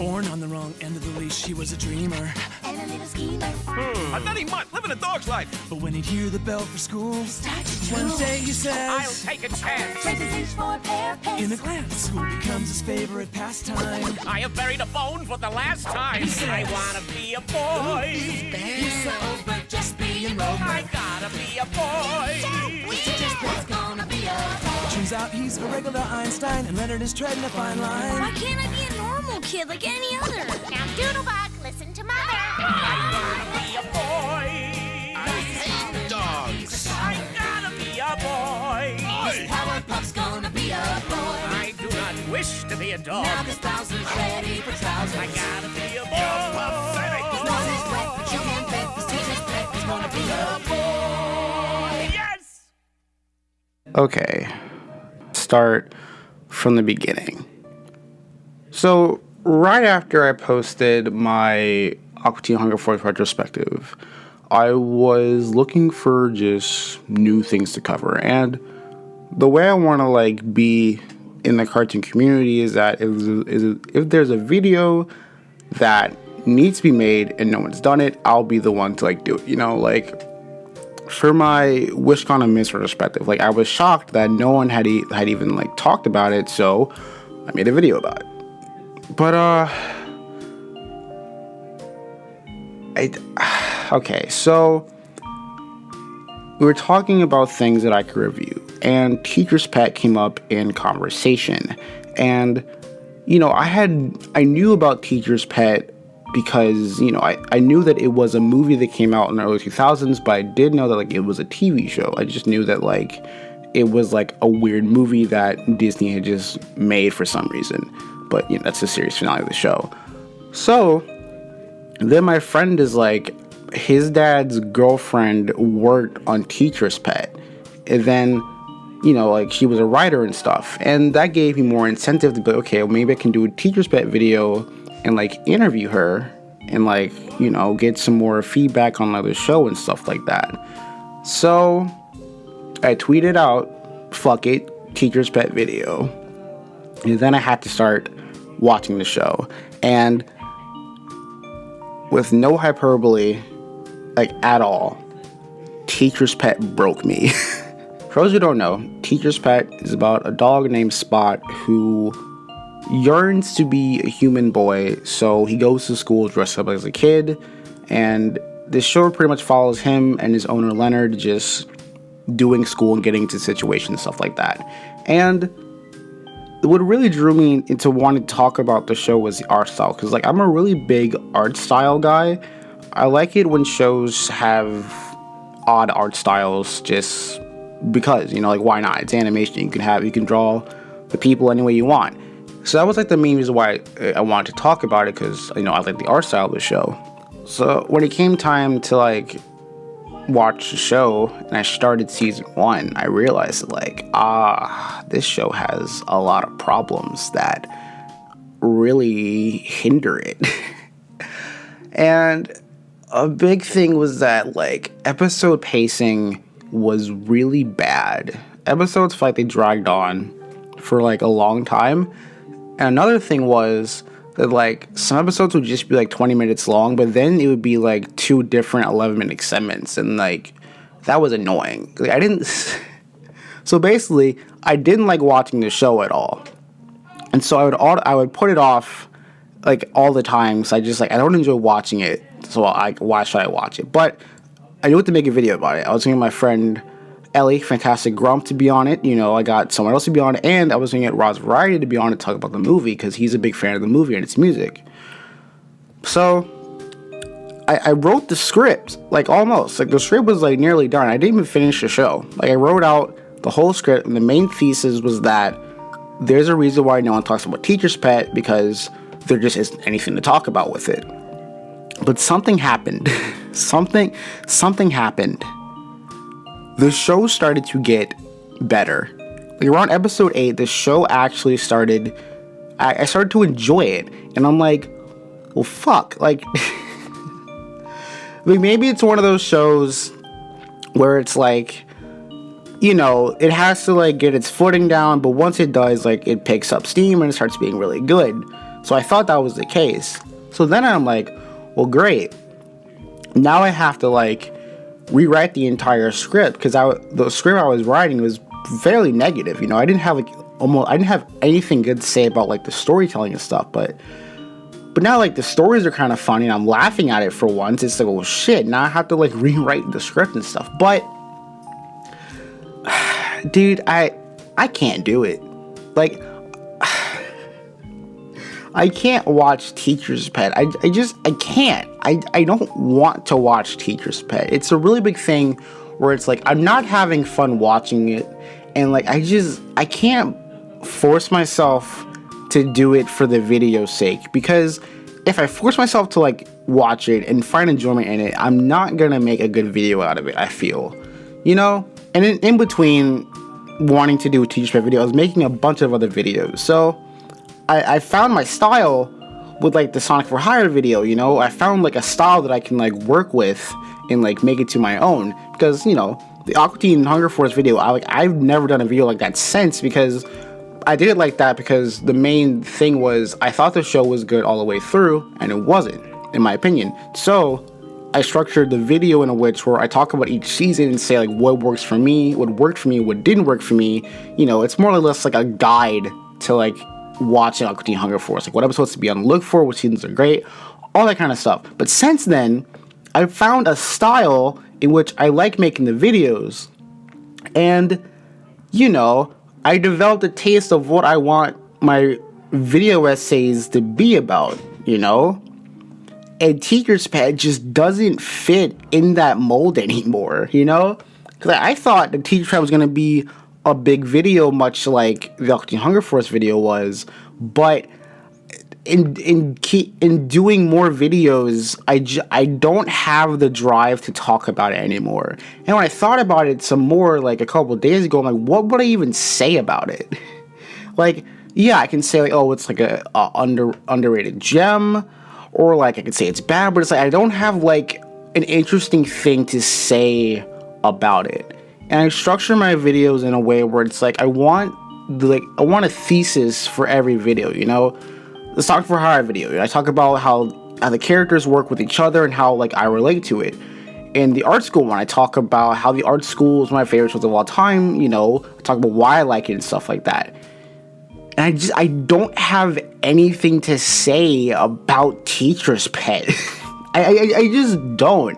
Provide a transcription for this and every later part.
Born on the wrong end of the leash, she was a dreamer and a little schemer. A nutty mutt living a dog's life. But when he'd hear the bell for school, one day he says, I'll take a chance. Trade his age for a pair of pants. In a glance, school becomes his favorite pastime. I have buried a bone for the last time. I wanna be a boy. He's so over just being Rover. I gotta be a boy. Teacher's pet's gonna be a boy. Turns out he's a regular Einstein, and Leonard is treading a fine line. Why can't I be a normal kid like any other? Now, Doodlebug, listen to Mother. I wanna be a boy. I hate dogs. I gotta be a boy. Powerpuff's gonna be a boy. I do not wish to be a dog. Now this Bowser's ready for trousers. I gotta be a boy. You're pathetic. His nose is wet, but you can't bet this teacher's pet is gonna be a boy. Yes! Okay, start from the beginning. So, right after I posted my Aqua Teen Hunger Force retrospective, I was looking for just new things to cover, and the way I want to be in the cartoon community is that if there's a video that needs to be made and no one's done it, I'll be the one to do it. For my WishCon and Miss retrospective, I was shocked that no one had even talked about it, so I made a video about it. But okay, so we were talking about things that I could review, and Teacher's Pet came up in conversation, and I knew about Teacher's Pet because I knew that it was a movie that came out in the early 2000s, but I did know that it was a TV show. I just knew that it was a weird movie that Disney had just made for some reason, but that's the series finale of the show. So then my friend is his dad's girlfriend worked on Teacher's Pet, and then she was a writer and stuff, and that gave me more incentive to be okay, well, maybe I can do a Teacher's Pet video and interview her and get some more feedback on the show and stuff like that. So I tweeted out, fuck it, Teacher's Pet video, and then I had to start watching the show, and with no hyperbole at all, Teacher's Pet broke me. For those who don't know, Teacher's Pet is about a dog named Spot who yearns to be a human boy, so he goes to school dressed up as a kid, and this show pretty much follows him and his owner Leonard just doing school and getting into situations and stuff like that. And what really drew me into wanting to talk about the show was the art style, because I'm a really big art style guy. I like it when shows have odd art styles just because, why not? It's animation. You can draw the people any way you want. So that was the main reason why I wanted to talk about it, because I like the art style of the show. So when it came time to watch the show and I started season 1, I realized this show has a lot of problems that really hinder it. And a big thing was that episode pacing was really bad. Episodes felt like they dragged on for a long time. And another thing was that some episodes would just be 20 minutes long, but then it would be 2 different 11-minute segments, and that was annoying. So basically, I didn't like watching the show at all, and so I would put it off all the time. So I just I don't enjoy watching it, so why should I watch it? But I knew what to make a video about it. I was getting my friend Ellie, Phantasticgrump, to be on it. I got someone else to be on it, and I was going to get Rod's Variety to be on it to talk about the movie, because he's a big fan of the movie and its music. So I wrote the script, almost. The script was nearly done. I didn't even finish the show. I wrote out the whole script, and the main thesis was that there's a reason why no one talks about Teacher's Pet, because there just isn't anything to talk about with it. But something happened. something happened. The show started to get better. Around episode 8, the show actually started... I started to enjoy it. And I'm well, fuck. Maybe it's one of those shows where it's it has to get its footing down, but once it does, it picks up steam and it starts being really good. So I thought that was the case. So then I'm like, well, great. Now I have to like rewrite the entire script because the script I was writing was fairly negative. You know, I didn't have anything good to say about like the storytelling and stuff. But now like the stories are kind of funny and I'm laughing at it for once. It's like, oh shit, now I have to like rewrite the script and stuff. But dude, I can't do it. Like, I can't watch Teacher's Pet. I can't. I don't want to watch Teacher's Pet. It's a really big thing where it's like, I'm not having fun watching it. And like, I can't force myself to do it for the video's sake. Because if I force myself to like watch it and find enjoyment in it, I'm not going to make a good video out of it, I feel. You know? And in between wanting to do a Teacher's Pet video, I was making a bunch of other videos. So I found my style with like the Sonic for Hire video, you know. I found like a style that I can like work with and like make it to my own. Because, you know, the Aqua Teen Hunger Force video, I've never done a video like that since, because I did it like that because the main thing was I thought the show was good all the way through, and it wasn't, in my opinion. So I structured the video in a which where I talk about each season and say like what works for me, what worked for me, what didn't work for me. You know, it's more or less like a guide to like watching Aqua Teen Hunger Force, like what episodes to be on the look for, which seasons are great, all that kind of stuff. But since then, I've found a style in which I like making the videos, and you know, I developed a taste of what I want my video essays to be about, you know? And Teacher's Pet just doesn't fit in that mold anymore, you know? Because I thought the Teacher's Pet was going to be a big video, much like the Aqua Teen Hunger Force video was, but in doing more videos, I don't have the drive to talk about it anymore. And when I thought about it some more, like a couple of days ago, I'm like, what would I even say about it? Like, yeah, I can say like, oh, it's like a underrated gem, or like I could say it's bad, but it's like I don't have like an interesting thing to say about it. And I structure my videos in a way where it's like I want a thesis for every video, you know? The Sonic for Hire video, I talk about how the characters work with each other and how like I relate to it. In the art school one, I talk about how the art school is my favorite shows of all time, you know? I talk about why I like it and stuff like that. And I don't have anything to say about Teacher's Pet. I just don't.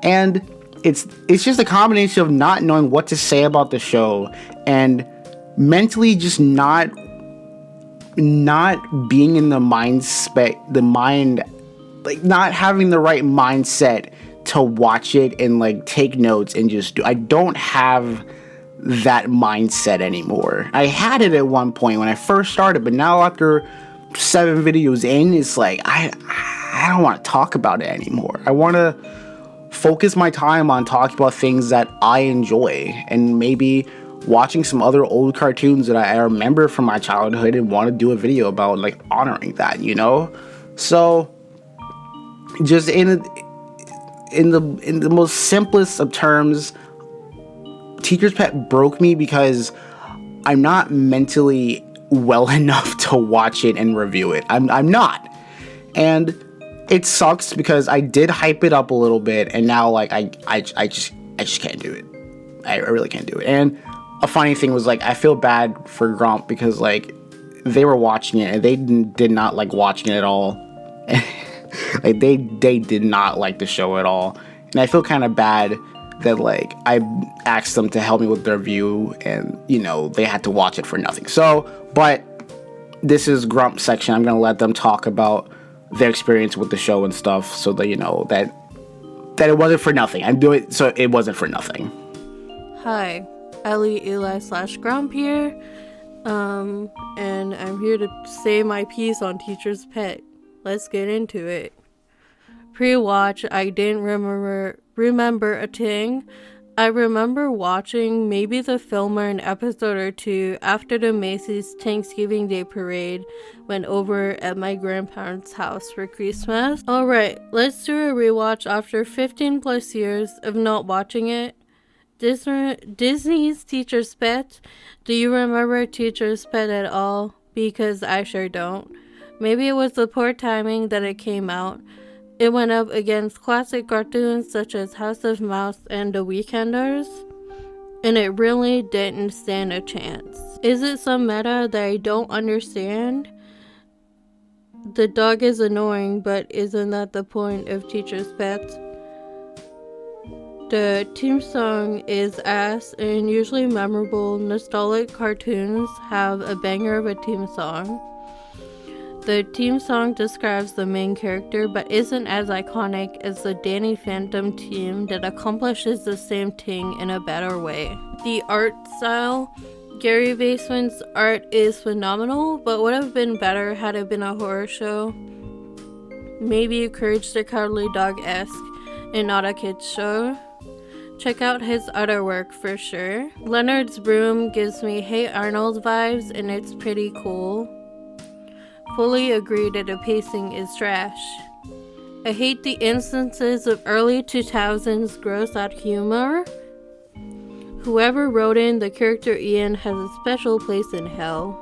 And it's just a combination of not knowing what to say about the show and mentally just not being in not having the right mindset to watch it and like take notes and just do. I don't have that mindset anymore. I had it at one point when I first started, but now after 7 videos in, it's like I don't want to talk about it anymore. I want to focus my time on talking about things that I enjoy and maybe watching some other old cartoons that I remember from my childhood and want to do a video about like honoring that, you know? So just in the most simplest of terms, Teacher's Pet broke me because I'm not mentally well enough to watch it and review it. I'm not. And it sucks because I did hype it up a little bit, and now like I just can't do it. I really can't do it. And a funny thing was like I feel bad for Grump because like they were watching it and they did not like watching it at all. Like they did not like the show at all. And I feel kind of bad that like I asked them to help me with their review and you know they had to watch it for nothing. So, but this is Grump section. I'm gonna let them talk about their experience with the show and stuff, so that you know that it wasn't for nothing. I'm doing it so it wasn't for nothing. Hi, Ellie / Grump here, and I'm here to say my piece on Teacher's Pet. Let's get into it. Pre-watch, I didn't remember a thing. I remember watching maybe the film or an episode or two after the Macy's Thanksgiving Day parade went over at my grandparents' house for Christmas. Alright, let's do a rewatch after 15 plus years of not watching it. Disney's Teacher's Pet. Do you remember Teacher's Pet at all? Because I sure don't. Maybe it was the poor timing that it came out. It went up against classic cartoons such as House of Mouse and The Weekenders, and it really didn't stand a chance. Is it some meta that I don't understand? The dog is annoying, but isn't that the point of Teacher's Pet? The theme song is ass, and usually memorable, nostalgic cartoons have a banger of a theme song. The theme song describes the main character, but isn't as iconic as the Danny Phantom theme that accomplishes the same thing in a better way. The art style, Gary Basement's art is phenomenal, but would have been better had it been a horror show. Maybe Courage the Cowardly Dog-esque and not a kid's show. Check out his other work for sure. Leonard's Broom gives me Hey Arnold vibes, and it's pretty cool. Fully agree that the pacing is trash. I hate the instances of early 2000s gross out humor. Whoever wrote in the character Ian has a special place in hell.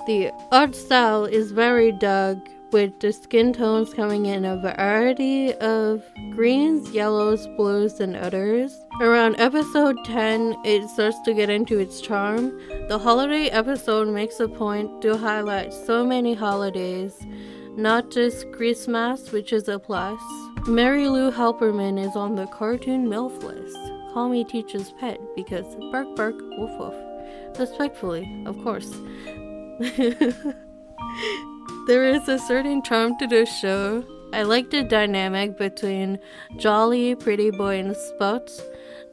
The art style is very Doug, with the skin tones coming in a variety of greens, yellows, blues, and others. Around episode 10, it starts to get into its charm. The holiday episode makes a point to highlight so many holidays, not just Christmas, which is a plus. Mary Lou Halperman is on the cartoon MILF list. Call me Teacher's Pet because bark bark, woof woof. Respectfully, of course. There is a certain charm to this show. I like the dynamic between Jolly, Pretty Boy, and Spot.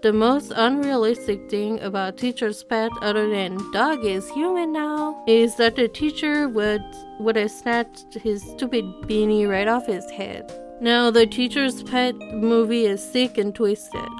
The most unrealistic thing about Teacher's Pet, other than dog is human now, is that the teacher would have snatched his stupid beanie right off his head. Now, the Teacher's Pet movie is sick and twisted.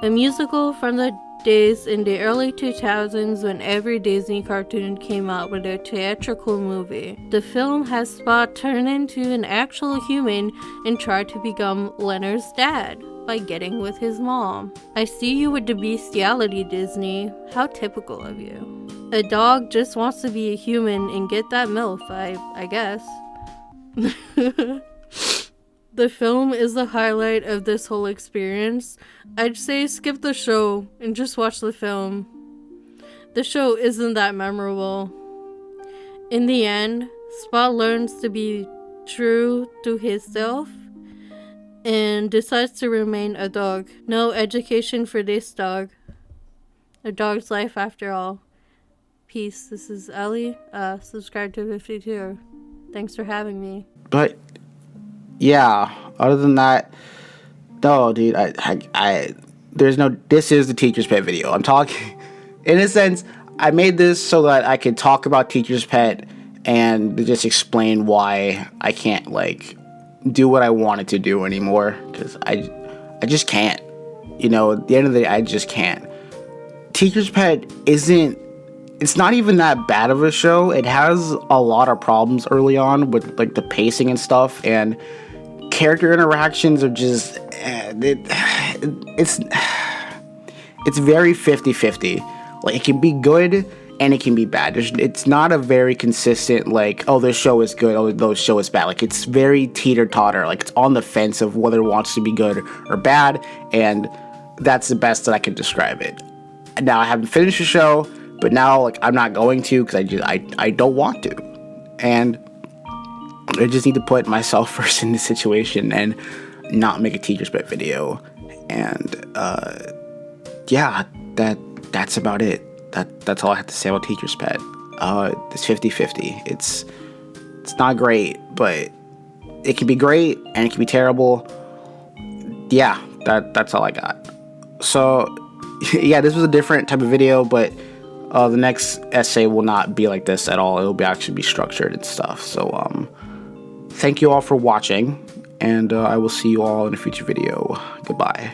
A musical from the days in the early 2000s when every Disney cartoon came out with a theatrical movie. The film has Spot turn into an actual human and try to become Leonard's dad by getting with his mom. I see you with the bestiality, Disney. How typical of you. A dog just wants to be a human and get that MILF, I guess. The film is the highlight of this whole experience. I'd say skip the show and just watch the film. The show isn't that memorable. In the end, Spot learns to be true to himself and decides to remain a dog. No education for this dog. A dog's life after all. Peace. This is Ellie. Subscribe to 52. Thanks for having me. But yeah, other than that, no, dude, I there's no, this is the Teacher's Pet video. I'm talking, in a sense, I made this so that I could talk about Teacher's Pet and just explain why I can't, like, do what I wanted to do anymore, because I just can't, you know, at the end of the day, I just can't. Teacher's Pet it's not even that bad of a show. It has a lot of problems early on with, like, the pacing and stuff, and character interactions are just it's very 50-50. Like, it can be good and it can be bad. It's not a very consistent, like, oh, this show is good, oh, this show is bad. Like, it's very teeter-totter. Like, it's on the fence of whether it wants to be good or bad, and that's the best that I can describe it. Now, I haven't finished the show, but now, like, I'm not going to because I don't want to. And I just need to put myself first in this situation and not make a Teacher's Pet video. And yeah, that's about it. That's all I have to say about Teacher's Pet. It's 50-50. It's not great, but it can be great and it can be terrible. Yeah, that's all I got. So yeah, this was a different type of video, but the next essay will not be like this at all. It'll actually be structured and stuff. So thank you all for watching, and I will see you all in a future video. Goodbye.